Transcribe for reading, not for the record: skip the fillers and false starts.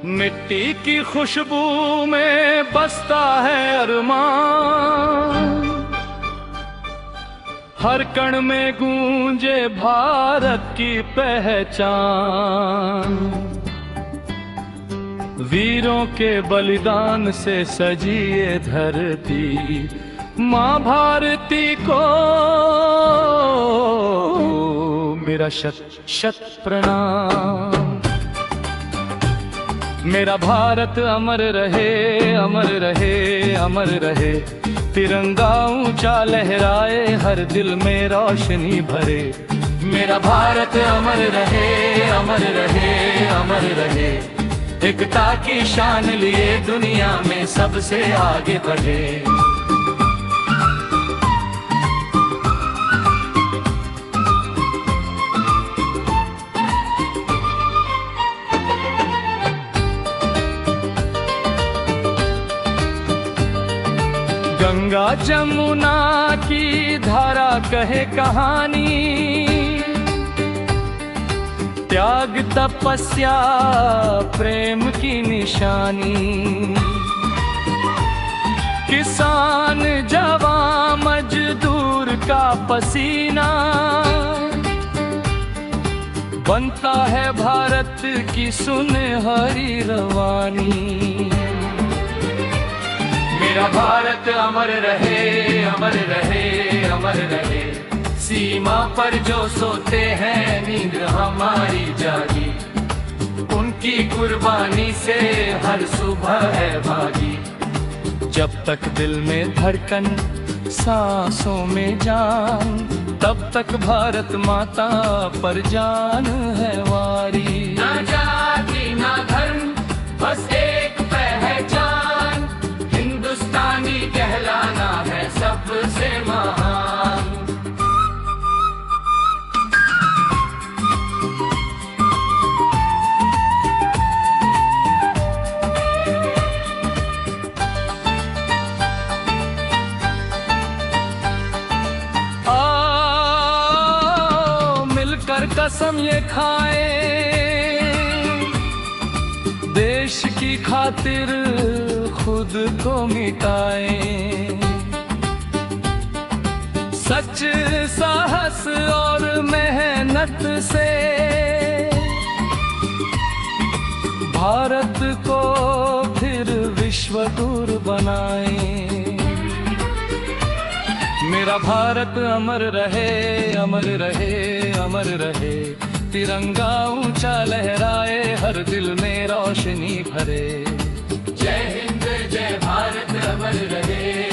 मिट्टी की खुशबू में बसता है अरमान, हर कण में गूंजे भारत की पहचान। वीरों के बलिदान से सजी ये धरती, माँ भारती को मेरा शत शत प्रणाम। मेरा भारत अमर रहे, अमर रहे, अमर रहे। तिरंगा ऊंचा लहराए, हर दिल में रोशनी भरे। मेरा भारत अमर रहे, अमर रहे, अमर रहे। एकता की शान लिए दुनिया में सबसे आगे बढ़े। गंगा जमुना की धारा कहे कहानी, त्याग तपस्या प्रेम की निशानी। किसान जवां मजदूर का पसीना, बनता है भारत की सुनहरी रवानी। मेरा भारत अमर रहे, अमर रहे, अमर रहे। सीमा पर जो सोते हैं नींद हमारी जागी, उनकी कुर्बानी से हर सुबह है भागी। जब तक दिल में धड़कन, सांसों में जान, तब तक भारत माता पर जान है वारी। ना जाति ना धर्म, बस एक पहचान, हिंदुस्तानी कहलाना है सबसे महान। मिलकर कसम ये खाए, देश की खातिर खुद को मिटाए। सच, साहस और मेहनत से भारत को फिर विश्व गुरु बनाए। मेरा भारत अमर रहे, अमर रहे, अमर रहे। तिरंगा ऊंचा लहराए, हर दिल में रोशनी भरे। जय हिंद जय भारत अमर रहे।